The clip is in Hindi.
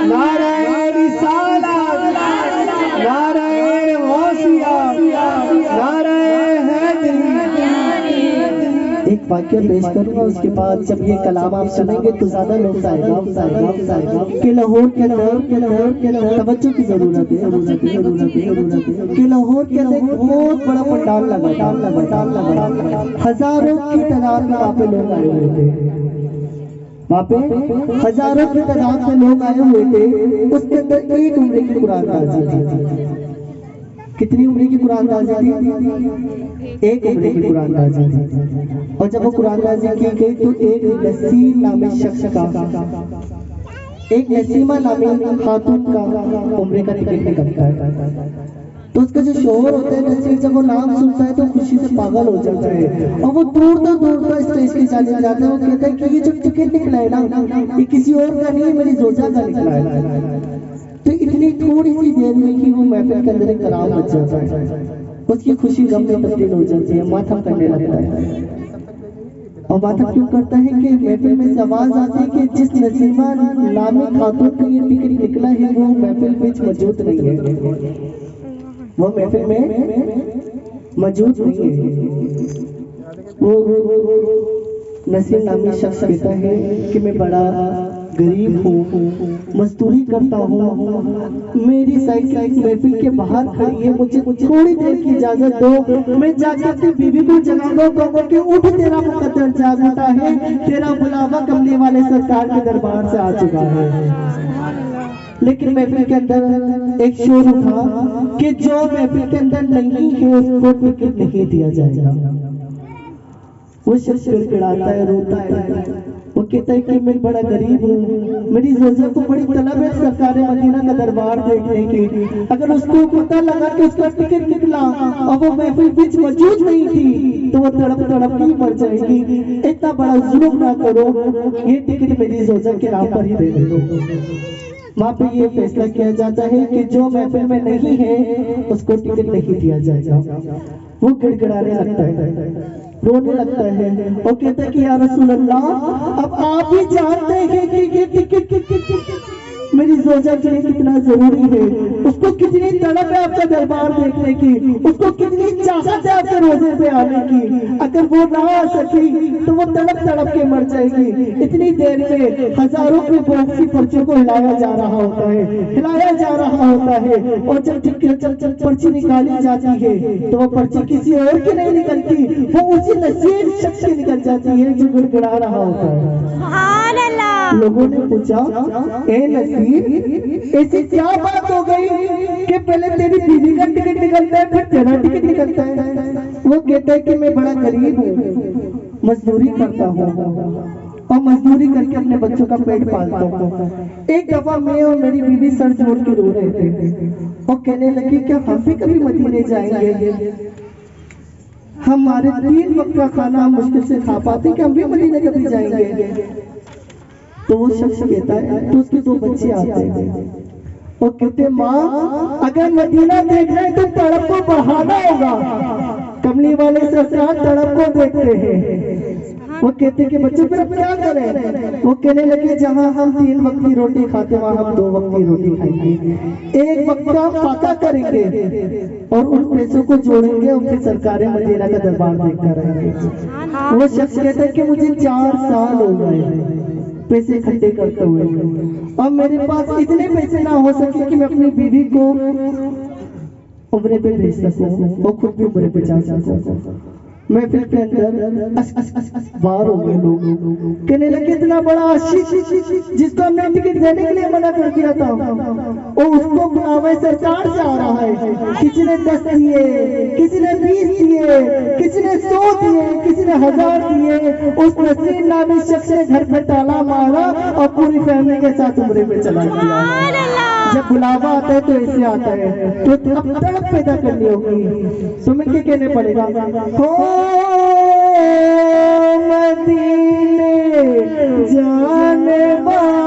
नारायण रिसालत, नारायण गौसिया, नारायण हैदरी। एक वाक्य पेश करूंगा, उसके बाद जब ये कलाम आप सुनेंगे तो ज्यादा लोग आएगा कि लाहौर के अंदर तवज्जो की जरूरत है कि लाहौर के अंदर एक बहुत बड़ा पंडाल लगा, हजारों की तादाद में वहाँ पे लोग आए हुए थे, वहाँ पे हजारों की तादाद में लोग आए हुए थे। उसके अंदर एक उम्र की कुरान ताज़ी थी। कितनी उम्र की कुरान ताज़ी थी? एक उम्र की कुरान ताज़ी थी। और जब वो कुरान ताज़ी की गई तो एक नसीम नामी शख्स का, एक नसीमा नामी खातून का उम्र का टिकट निकलता है। तो उसका जो शोहर होता है नसीर, जब वो नाम सुनता है तो खुशी से पागल हो जाता है और वो दूर स्टेज पे चले जाता है। वो कहता है कि ये जो टिकट निकला है ना, ये किसी और का नहीं, मेरी जोजा का निकला है। तो इतनी थोड़ी सी देर में ही वो महफिल के अंदर एक कराम बच जाता है, उसकी खुशी गम में तब्दील हो जाती है, माथा करने लगता है। और माथा क्यों करता है कि महफिल में से आवाज आती है कि जिस नसीमा नामी खातून का ये टिकट निकला है वो महफिल में मौजूद नहीं है, वो महफिल में मौजूद नहीं है। वो नसीम नामी शख्स कहता है कि मैं बड़ा गरीब हूँ, मजदूरी करता हूँ, मेरी साइकिल महफिल के बाहर खड़ी है, मुझे थोड़ी देर की इजाजत दो, मैं जाके अपनी बीवी को जगाऊंगा, कहूंगा कि उठ, तेरा मुकद्दर जाग उठा है, तेरा बुलावा कमली वाले सरकार के दरबार से आ चुका है। लेकिन महफिल के अंदर एक शोर उठा कि जो महफिल के अंदर नहीं है उसको टिकट नहीं दिया जाएगा। वो शख्स गिड़गिड़ाता है, रोता है, वो कहता है कि मैं बड़ा गरीब हूँ, मेरी जोजा को बड़ी तलब है सरकार मदीना का दरबार देखने की, अगर उसको पता लगा कि उसका टिकट निकला और वो महफिल बीच मौजूद नहीं थी तो वो तड़प ही मर जाएगी। इतना बड़ा जुल्म ना करो, ये टिकट मेरी जोजा के नाम पर ही दे दो। वहाँ पे ये फैसला किया जाता है कि जो महफिल में नहीं है उसको टिकट नहीं दिया जाएगा। वो गिड़गिड़ाने लगता है, रोने लगता है और कहता है कि या रसूल अल्लाह, अब आप ही जानते हैं कि ये टिकट मेरी जोजा के लिए कितना जरूरी है, उसको कितनी तड़प है आपका दरबार देखने की, उसको कितनी चाहत है आपके रोजे पे आने की, अगर वो ना आ सकी तो वो तड़प के मर जाएगी। इतनी देर में हजारों के बॉक्सी पर्चियों को हिलाया जा रहा होता है और जब पर्ची निकाली जाती है तो वो पर्ची किसी और की नहीं निकलती, वो उसी नसीब शख्स की निकल जाती है जो गुड़गुड़ा रहा होता है। लोगों ने पूछा, ए नसीब, ऐसी क्या बात हो गई कि पहले तेरी बीवी का टिकट निकलता है फिर तेरा टिकट निकलता है? वो कहता है कि मैं बड़ा गरीब हूँ, मजदूरी करता हूँ और मजदूरी करके अपने बच्चों का पेट पालता हूँ। एक दफा मैं और मेरी बीवी सर जोड़ के रो रहे थे और कहने लगी क्या हम भी कभी मदीने जाएंगे, हमारे 3 वक्त का खाना हम मुश्किल से खा पाते, कि हम भी मदीने कभी जाएंगे? तो वो शख्स कहता है, तो उसके 2 बच्चे आते हैं और कहते माँ, अगर मदीना देखना है तो तड़प को बढ़ाना होगा, कमली वाले सरकार तड़प को देखते हैं। वो कहते कि बच्चों फिर अब क्या करें? वो कहने लगे जहाँ हम 3 वक्त की रोटी खाते वहाँ हम 2 वक्त की रोटी खाएंगे, 1 वक्त का फाका करेंगे और उन पैसों को जोड़ेंगे और फिर सरकार मदीना का दरबार देखकर रहेंगे। वो शख्स कहता है कि मुझे 4 साल हो गए पैसे इकट्ठे करते हुए, अब मेरे पास इतने पैसे ना हो सके कि मैं अपनी बीवी को उम्रे पे भेज सकूं और खुद भी उम्रे पे जा सकूं। महफिल के अंदर बार हो गए लोग, कहने लगे इतना बड़ा आशिक जिसको हमने टिकट देने के लिए मना कर दिया था और उसको बुलावे सरकार से आ रहा है। किसी ने 10 दिए, किसी ने 20 दिए, किसी ने 100 दिए, किसी ने 1000 दिए। उस नसीर नामी शख्स ने घर पे ताला मारा और पूरी फैमिली के साथ उम्रे पे चला गया। जब बुलावा आता है तो ऐसे आता है, तो अब तड़प पैदा करनी होगी, तुम्हें क्या कहने पड़ेगा? हो मदीने जाने वाले